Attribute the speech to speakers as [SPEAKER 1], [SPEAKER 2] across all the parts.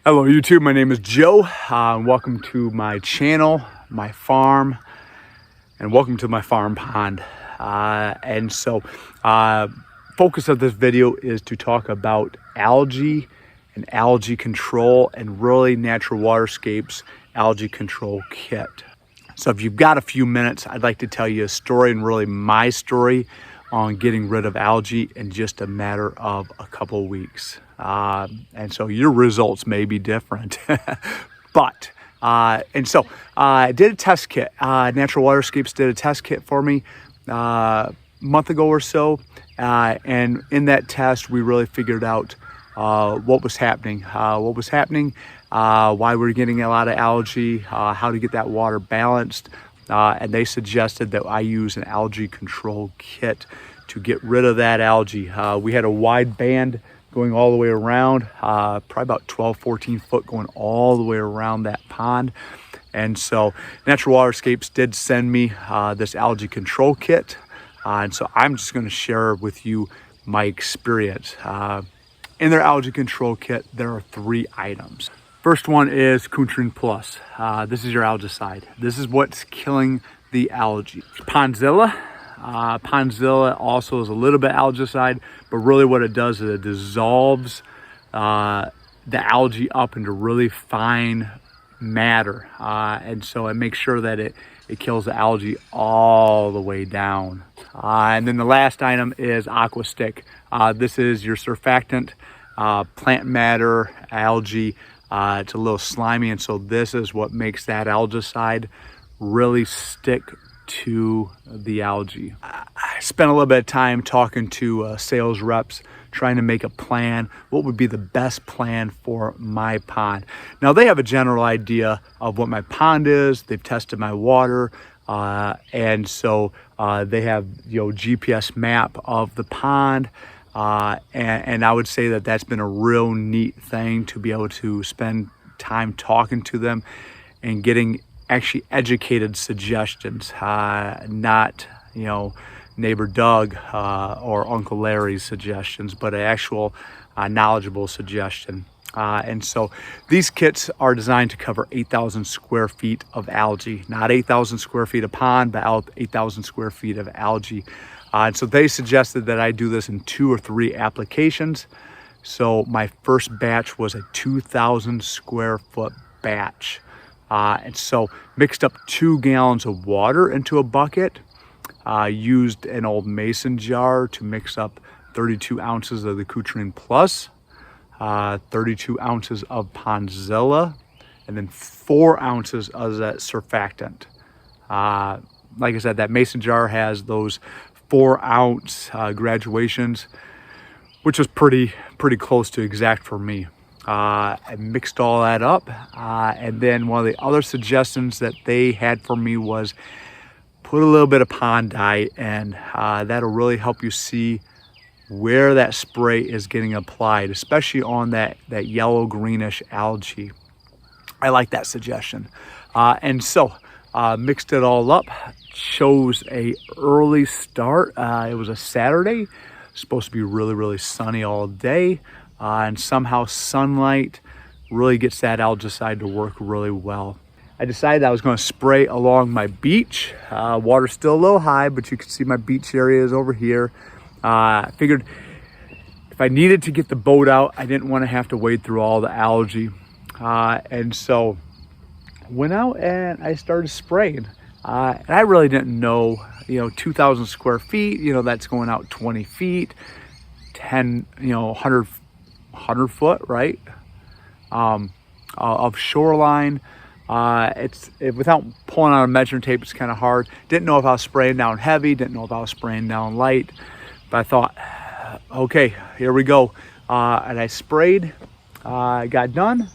[SPEAKER 1] Hello YouTube, my name is Joe. Welcome to my channel, my farm, and welcome to my farm pond. Focus of this video is to talk about algae and algae control and really Natural Waterscapes Algae Control Kit. So if you've got a few minutes, I'd like to tell you a story, and really my story on getting rid of algae in just a matter of a couple of weeks. And so your results may be different, but I did a test kit. Natural Waterscapes did a test kit for me a month ago or so. And in that test, we really figured out what was happening, why we were getting a lot of algae, how to get that water balanced. And they suggested that I use an algae control kit to get rid of that algae. We had a wide band going all the way around, probably about 12, 14 foot going all the way around that pond. And so Natural Waterscapes did send me this algae control kit. And so I'm just gonna share with you my experience. In their algae control kit, there are 3 items. First one is Countrin Plus. This is your algicide. This is what's killing the algae. Ponzilla. Ponzilla also is a little bit algicide, but really what it does is it dissolves the algae up into really fine matter. And so it makes sure that it kills the algae all the way down. And then the last item is Aqua Stick. This is your surfactant, plant matter, algae. It's a little slimy, and so this is what makes that algicide really stick to the algae. I spent a little bit of time talking to sales reps, trying to make a plan. What would be the best plan for my pond? Now they have a general idea of what my pond is. They've tested my water, and so they have GPS map of the pond. And I would say that that's been a real neat thing to be able to spend time talking to them and getting actually educated suggestions, not neighbor Doug or Uncle Larry's suggestions, but an actual knowledgeable suggestion. And so these kits are designed to cover 8,000 square feet of algae, not 8,000 square feet of pond, but 8,000 square feet of algae. And so they suggested that I do this in 2 or 3 applications. So my first batch was a 2,000 square foot batch. And so mixed up 2 gallons of water into a bucket, used an old mason jar to mix up 32 ounces of the Countrin Plus, 32 ounces of Ponzilla, and then 4 ounces of that surfactant. Like I said, that mason jar has those 4-ounce graduations, which was pretty close to exact for me. I mixed all that up, and then one of the other suggestions that they had for me was put a little bit of pond dye, and that'll really help you see where that spray is getting applied, especially on that yellow greenish algae. I like that suggestion. And so mixed it all up, chose a early start. It was a Saturday, supposed to be really sunny all day, and somehow sunlight really gets that algicide to work really well. I decided I was going to spray along my beach. Water's still a little high, but you can see my beach area is over here. I figured if I needed to get the boat out, I didn't want to have to wade through all the algae. And so went out and I started spraying. And I really didn't know, 2,000 square feet, that's going out 20 feet, 10, 100 foot, right? Of shoreline. Without pulling out a measuring tape, it's kind of hard. Didn't know if I was spraying down heavy, didn't know if I was spraying down light, but I thought, okay, here we go. And I sprayed, got done.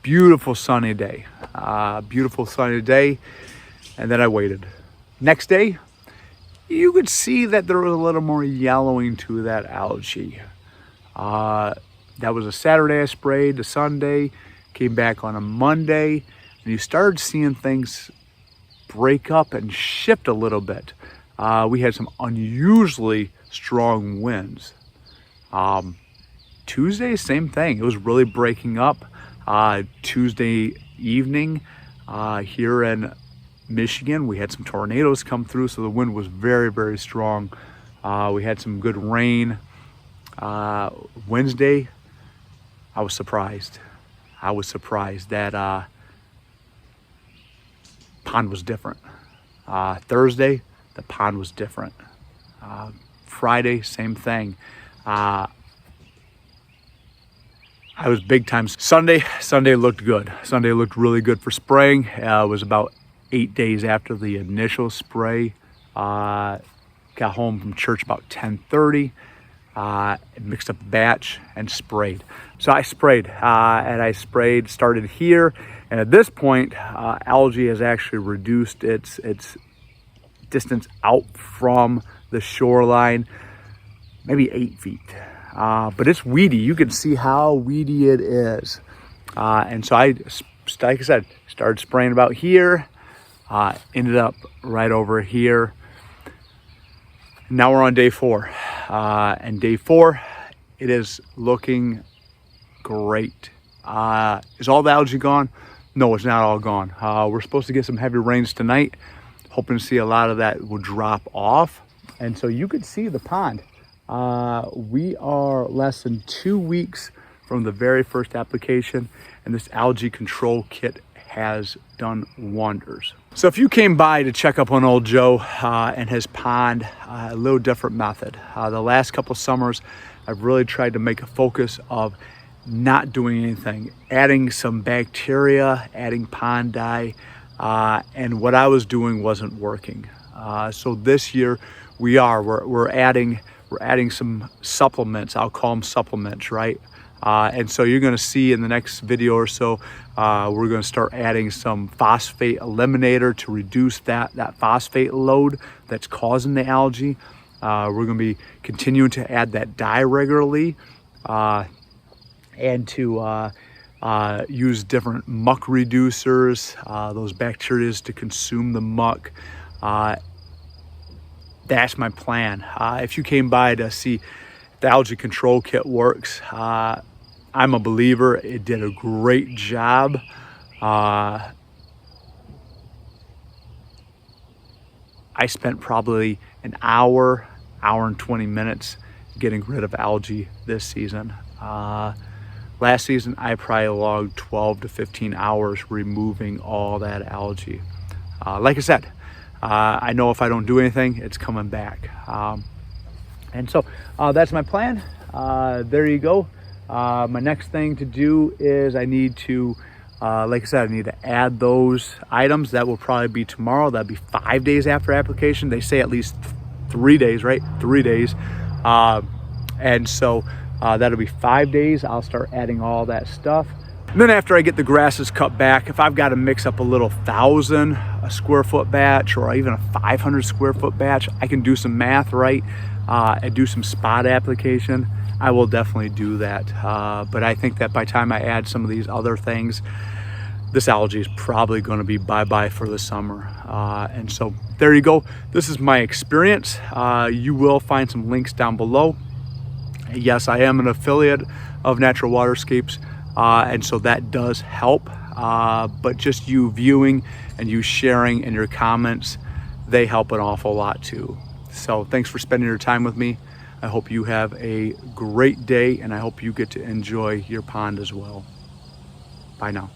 [SPEAKER 1] Beautiful sunny day, and then I waited. Next day, you could see that there was a little more yellowing to that algae. That was a Saturday I sprayed, a Sunday, came back on a Monday, and you started seeing things break up and shift a little bit. We had some unusually strong winds. Tuesday, same thing. It was really breaking up. Tuesday evening here in Michigan. We had some tornadoes come through, so the wind was very, very strong. We had some good rain. Wednesday, I was surprised. I was surprised that pond was different. Thursday, the pond was different. Friday, same thing. I was big time. Sunday looked good. Sunday looked really good for spraying. It was about 8 days after the initial spray. Got home from church about 10:30. Mixed up a batch and sprayed. So I sprayed, started here. And at this point, algae has actually reduced its distance out from the shoreline, maybe 8 feet. But it's weedy. You can see how weedy it is. And so like I said, started spraying about here, ended up right over here. Now we're on day 4. And day 4, it is looking great. Is all the algae gone? No, it's not all gone. We're supposed to get some heavy rains tonight. Hoping to see a lot of that will drop off. And so you could see the pond. We are less than 2 weeks from the very first application, and this algae control kit has done wonders. So if you came by to check up on old Joe and his pond, a little different method. The last couple summers, I've really tried to make a focus of not doing anything, adding some bacteria, adding pond dye, and what I was doing wasn't working. So this year we're adding some supplements. I'll call them supplements, right? And so you're going to see in the next video or so, we're going to start adding some phosphate eliminator to reduce that phosphate load that's causing the algae. We're going to be continuing to add that dye regularly, and to use different muck reducers, those bacteria to consume the muck. That's my plan. If you came by to see the algae control kit works, I'm a believer. It did a great job. I spent probably an hour and 20 minutes getting rid of algae this season. Last season, I probably logged 12 to 15 hours removing all that algae. Like I said, I know if I don't do anything, it's coming back. And so that's my plan. There you go. My next thing to do is I need to, like I said, I need to add those items. That will probably be tomorrow. That'll be 5 days after application. They say at least 3 days, right? 3 days. And so that'll be 5 days. I'll start adding all that stuff. And then after I get the grasses cut back, if I've got to mix up a little 1,000 square foot batch or even a 500 square foot batch, I can do some math, right? And do some spot application. I will definitely do that. But I think that by the time I add some of these other things, this algae is probably going to be bye-bye for the summer. And so there you go. This is my experience. You will find some links down below. Yes, I am an affiliate of Natural Waterscapes, and so that does help. But just you viewing and you sharing and your comments, they help an awful lot too. So thanks for spending your time with me. I hope you have a great day, and I hope you get to enjoy your pond as well. Bye now.